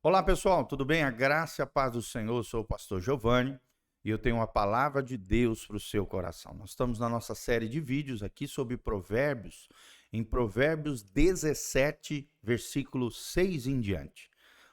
Olá pessoal, tudo bem? A graça e a paz do Senhor, eu sou o pastor Giovanni e eu tenho uma palavra de Deus para o seu coração. Nós estamos na nossa série de vídeos aqui sobre Provérbios, em Provérbios 17, versículo 6 em diante.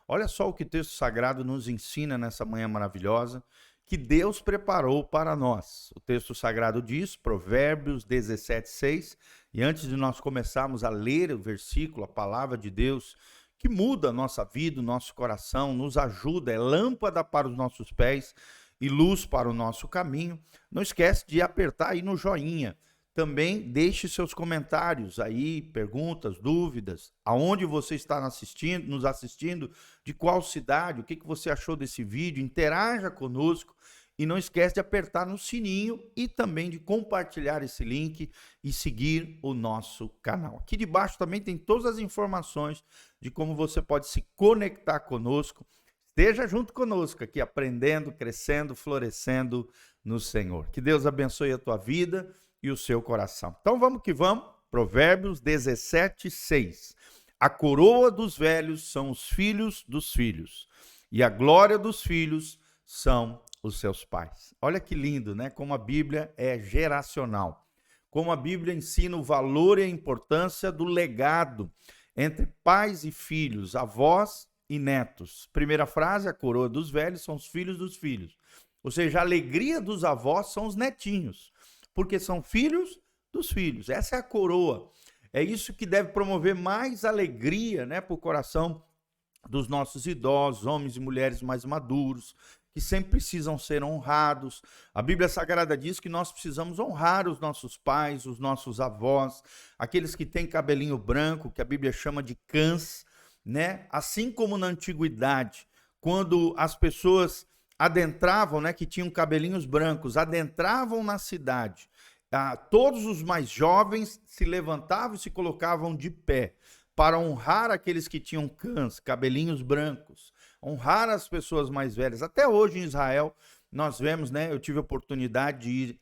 Olha só o que o texto sagrado nos ensina nessa manhã maravilhosa que Deus preparou para nós. O texto sagrado diz, Provérbios 17, 6, e antes de nós começarmos a ler o versículo, a palavra de Deus, que muda a nossa vida, o nosso coração, nos ajuda, é lâmpada para os nossos pés e luz para o nosso caminho. Não esquece de apertar aí no joinha. Também deixe seus comentários aí, perguntas, dúvidas, aonde você está nos assistindo, de qual cidade, o que você achou desse vídeo, interaja conosco. E não esquece de apertar no sininho e também de compartilhar esse link e seguir o nosso canal. Aqui debaixo também tem todas as informações de como você pode se conectar conosco. Esteja junto conosco aqui, aprendendo, crescendo, florescendo no Senhor. Que Deus abençoe a tua vida e o seu coração. Então vamos que vamos. Provérbios 17, 6. A coroa dos velhos são os filhos dos filhos, e a glória dos filhos são os seus pais. Olha que lindo, né? Como a Bíblia é geracional. Como a Bíblia ensina o valor e a importância do legado entre pais e filhos, avós e netos. Primeira frase, a coroa dos velhos são os filhos dos filhos. Ou seja, a alegria dos avós são os netinhos, porque são filhos dos filhos. Essa é a coroa. É isso que deve promover mais alegria, né, para o coração dos nossos idosos, homens e mulheres mais maduros, que sempre precisam ser honrados. A Bíblia Sagrada diz que nós precisamos honrar os nossos pais, os nossos avós, aqueles que têm cabelinho branco, que a Bíblia chama de cãs, né? Assim como na antiguidade, quando as pessoas adentravam, né, que tinham cabelinhos brancos, adentravam na cidade, todos os mais jovens se levantavam e se colocavam de pé para honrar aqueles que tinham cãs, cabelinhos brancos, honrar as pessoas mais velhas. Até hoje em Israel, nós vemos, né? Eu tive a oportunidade de ir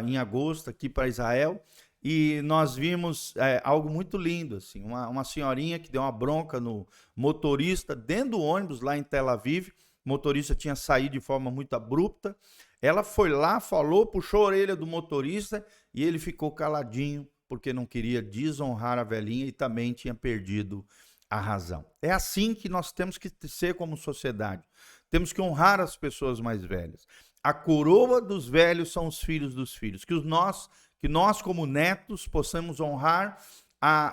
em agosto aqui para Israel e nós vimos algo muito lindo, assim, uma senhorinha que deu uma bronca no motorista dentro do ônibus lá em Tel Aviv. O motorista tinha saído de forma muito abrupta. Ela foi lá, falou, puxou a orelha do motorista e ele ficou caladinho, porque não queria desonrar a velhinha e também tinha perdido a razão. É assim que nós temos que ser como sociedade. Temos que honrar as pessoas mais velhas. A coroa dos velhos são os filhos dos filhos. Que nós como netos, possamos honrar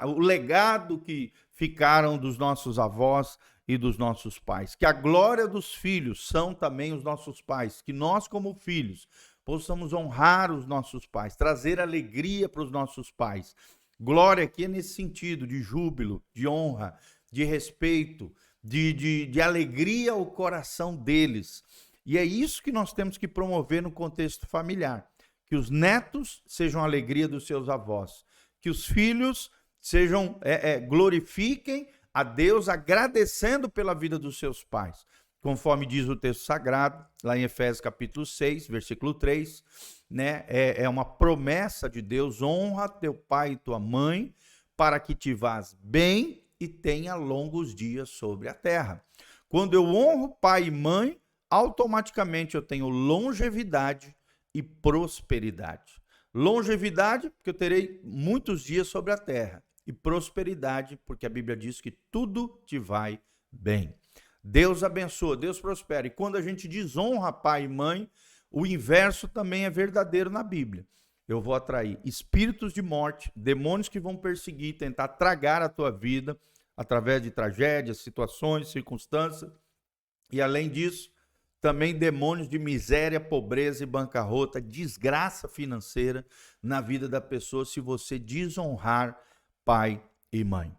o legado que ficaram dos nossos avós e dos nossos pais. Que a glória dos filhos são também os nossos pais. Que nós como filhos possamos honrar os nossos pais, trazer alegria para os nossos pais. Glória aqui é nesse sentido de júbilo, de honra, de respeito, de alegria ao coração deles. E é isso que nós temos que promover no contexto familiar. Que os netos sejam a alegria dos seus avós. Que os filhos glorifiquem a Deus agradecendo pela vida dos seus pais. Conforme diz o texto sagrado, lá em Efésios capítulo 6, versículo 3, né? É uma promessa de Deus: honra teu pai e tua mãe, para que te vás bem e tenha longos dias sobre a terra. Quando eu honro pai e mãe, automaticamente eu tenho longevidade e prosperidade. Longevidade, porque eu terei muitos dias sobre a terra. E prosperidade, porque a Bíblia diz que tudo te vai bem. Deus abençoa, Deus prospera. E quando a gente desonra pai e mãe, o inverso também é verdadeiro na Bíblia. Eu vou atrair espíritos de morte, demônios que vão perseguir, tentar tragar a tua vida através de tragédias, situações, circunstâncias. E além disso, também demônios de miséria, pobreza e bancarrota, desgraça financeira na vida da pessoa se você desonrar pai e mãe.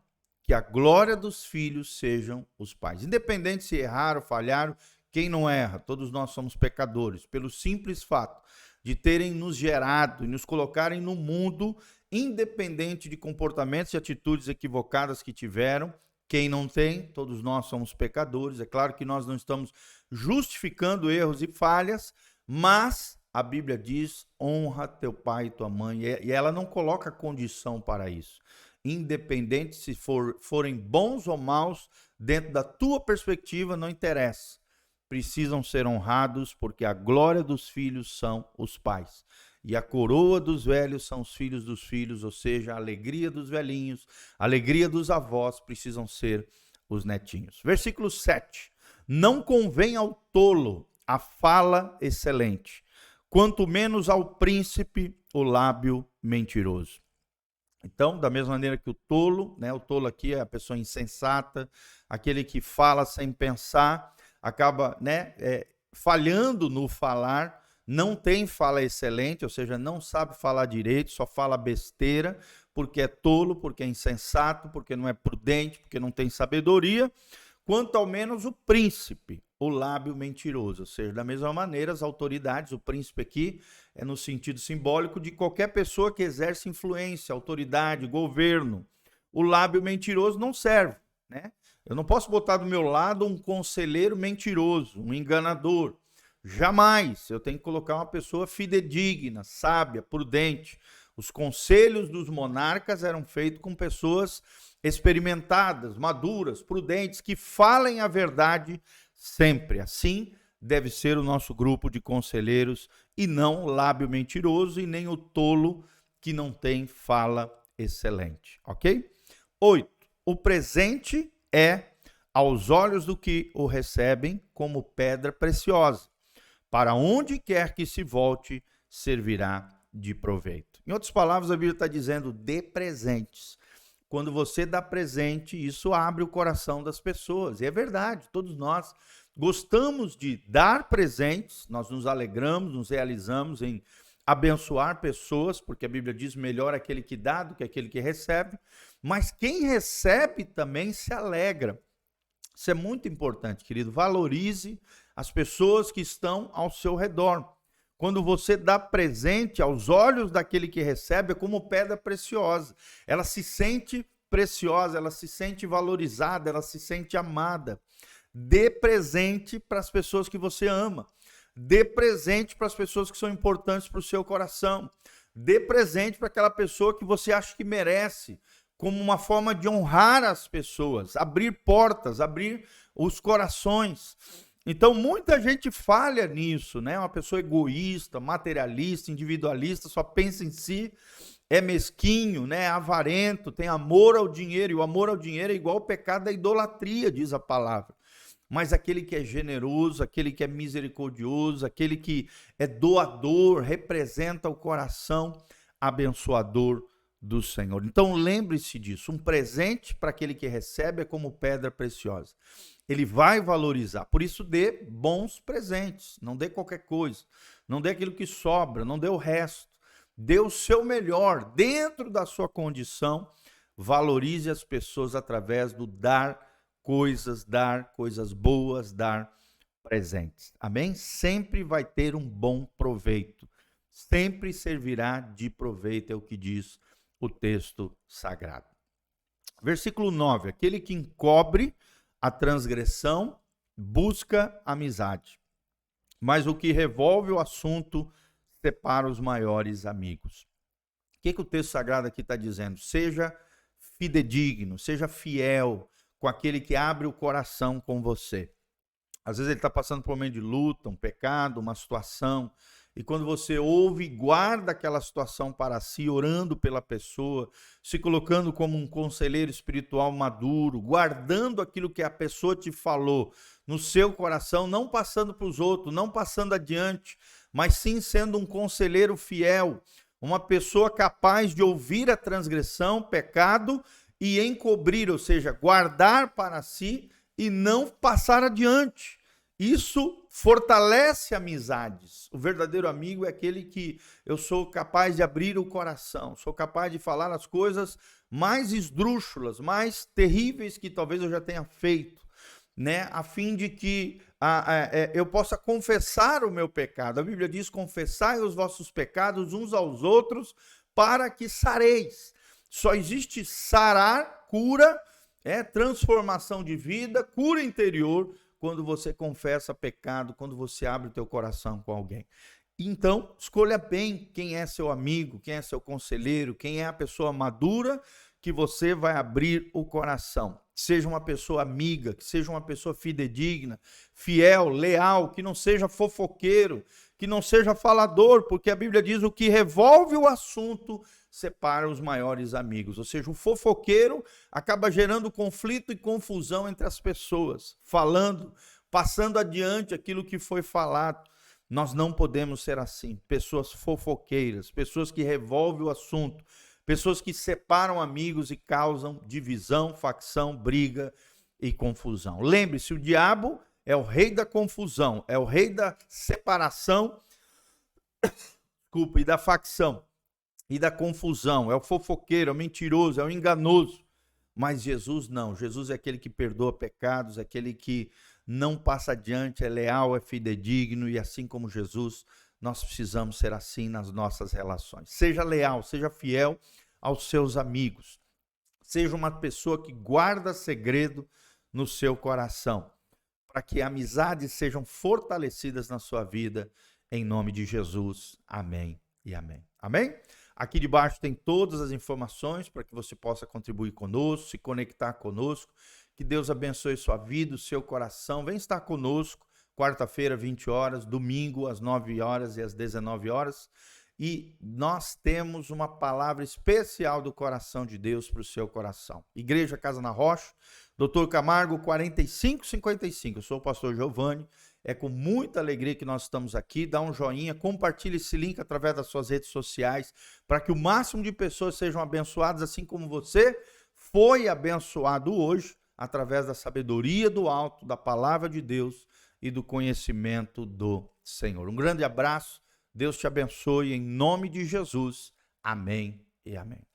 Que a glória dos filhos sejam os pais. Independente se erraram, falharam, quem não erra? Todos nós somos pecadores. Pelo simples fato de terem nos gerado e nos colocarem no mundo, independente de comportamentos e atitudes equivocadas que tiveram. Quem não tem? Todos nós somos pecadores. É claro que nós não estamos justificando erros e falhas, mas a Bíblia diz: honra teu pai e tua mãe. E ela não coloca condição para isso. independente se forem bons ou maus, dentro da tua perspectiva, não interessa. Precisam ser honrados, porque a glória dos filhos são os pais. E a coroa dos velhos são os filhos dos filhos, ou seja, a alegria dos velhinhos, a alegria dos avós precisam ser os netinhos. Versículo 7. Não convém ao tolo a fala excelente, quanto menos ao príncipe o lábio mentiroso. Então, da mesma maneira que o tolo, né? O tolo aqui é a pessoa insensata, aquele que fala sem pensar, acaba, né, falhando no falar, não tem fala excelente, ou seja, não sabe falar direito, só fala besteira, porque é tolo, porque é insensato, porque não é prudente, porque não tem sabedoria, quanto ao menos o príncipe, o lábio mentiroso. Ou seja, da mesma maneira, as autoridades, o príncipe aqui é no sentido simbólico de qualquer pessoa que exerce influência, autoridade, governo. O lábio mentiroso não serve, né? Eu não posso botar do meu lado um conselheiro mentiroso, um enganador. Jamais. Eu tenho que colocar uma pessoa fidedigna, sábia, prudente. Os conselhos dos monarcas eram feitos com pessoas experimentadas, maduras, prudentes, que falem a verdade sempre. Assim deve ser o nosso grupo de conselheiros, e não o lábio mentiroso e nem o tolo que não tem fala excelente. Ok? 8. O presente é, aos olhos do que o recebem, como pedra preciosa. Para onde quer que se volte, servirá de proveito. Em outras palavras, a Bíblia está dizendo: dê presentes. Quando você dá presente, isso abre o coração das pessoas. E é verdade, todos nós gostamos de dar presentes, nós nos alegramos, nos realizamos em abençoar pessoas, porque a Bíblia diz: melhor aquele que dá do que aquele que recebe. Mas quem recebe também se alegra. Isso é muito importante, querido. Valorize as pessoas que estão ao seu redor. Quando você dá presente aos olhos daquele que recebe, é como pedra preciosa. Ela se sente preciosa, ela se sente valorizada, ela se sente amada. Dê presente para as pessoas que você ama. Dê presente para as pessoas que são importantes para o seu coração. Dê presente para aquela pessoa que você acha que merece, como uma forma de honrar as pessoas, abrir portas, abrir os corações. Então, muita gente falha nisso, né? Uma pessoa egoísta, materialista, individualista, só pensa em si, é mesquinho, né? É avarento, tem amor ao dinheiro, e o amor ao dinheiro é igual ao pecado da idolatria, diz a palavra. Mas aquele que é generoso, aquele que é misericordioso, aquele que é doador, representa o coração abençoador do Senhor. Então lembre-se disso, um presente para aquele que recebe é como pedra preciosa. Ele vai valorizar, por isso dê bons presentes, não dê qualquer coisa, não dê aquilo que sobra, não dê o resto, dê o seu melhor, dentro da sua condição, valorize as pessoas através do dar coisas boas, dar presentes, amém? Sempre vai ter um bom proveito, sempre servirá de proveito, é o que diz o texto sagrado. Versículo 9, aquele que encobre a transgressão busca amizade, mas o que revolve o assunto separa os maiores amigos. O que o texto sagrado aqui está dizendo? Seja fidedigno, seja fiel com aquele que abre o coração com você. Às vezes ele está passando por um momento de luta, um pecado, uma situação, e quando você ouve e guarda aquela situação para si, orando pela pessoa, se colocando como um conselheiro espiritual maduro, guardando aquilo que a pessoa te falou no seu coração, não passando para os outros, não passando adiante, mas sim sendo um conselheiro fiel, uma pessoa capaz de ouvir a transgressão, pecado e encobrir, ou seja, guardar para si e não passar adiante. Isso fortalece amizades. O verdadeiro amigo é aquele que eu sou capaz de abrir o coração, sou capaz de falar as coisas mais esdrúxulas, mais terríveis que talvez eu já tenha feito, né? A fim de que eu possa confessar o meu pecado. A Bíblia diz: confessai os vossos pecados uns aos outros para que sareis. Só existe sarar, cura, transformação de vida, cura interior, quando você confessa pecado, quando você abre o teu coração com alguém. Então, escolha bem quem é seu amigo, quem é seu conselheiro, quem é a pessoa madura que você vai abrir o coração. Seja uma pessoa amiga, que seja uma pessoa fidedigna, fiel, leal, que não seja fofoqueiro, que não seja falador, porque a Bíblia diz: o que revolve o assunto separa os maiores amigos. Ou seja, o fofoqueiro acaba gerando conflito e confusão entre as pessoas, falando, passando adiante aquilo que foi falado. Nós não podemos ser assim, pessoas fofoqueiras, pessoas que revolvem o assunto, pessoas que separam amigos e causam divisão, facção, briga e confusão. Lembre-se, o diabo é o rei da confusão, é o rei da separação, desculpa, e da facção e da confusão. É o fofoqueiro, é o mentiroso, é o enganoso. Mas Jesus não. Jesus é aquele que perdoa pecados, é aquele que não passa adiante, é leal, é fidedigno, e assim como Jesus, nós precisamos ser assim nas nossas relações. Seja leal, seja fiel aos seus amigos. Seja uma pessoa que guarda segredo no seu coração, para que amizades sejam fortalecidas na sua vida, em nome de Jesus. Amém e amém. Amém? Aqui debaixo tem todas as informações para que você possa contribuir conosco, se conectar conosco. Que Deus abençoe sua vida, o seu coração. Vem estar conosco, quarta-feira, 20 horas, domingo, às 9 horas e às 19 horas. E nós temos uma palavra especial do coração de Deus para o seu coração. Igreja Casa na Rocha, Dr. Camargo, 4555. Eu sou o pastor Giovanni. É com muita alegria que nós estamos aqui. Dá um joinha, compartilhe esse link através das suas redes sociais, para que o máximo de pessoas sejam abençoadas, assim como você foi abençoado hoje, através da sabedoria do alto, da palavra de Deus e do conhecimento do Senhor. Um grande abraço, Deus te abençoe em nome de Jesus. Amém e amém.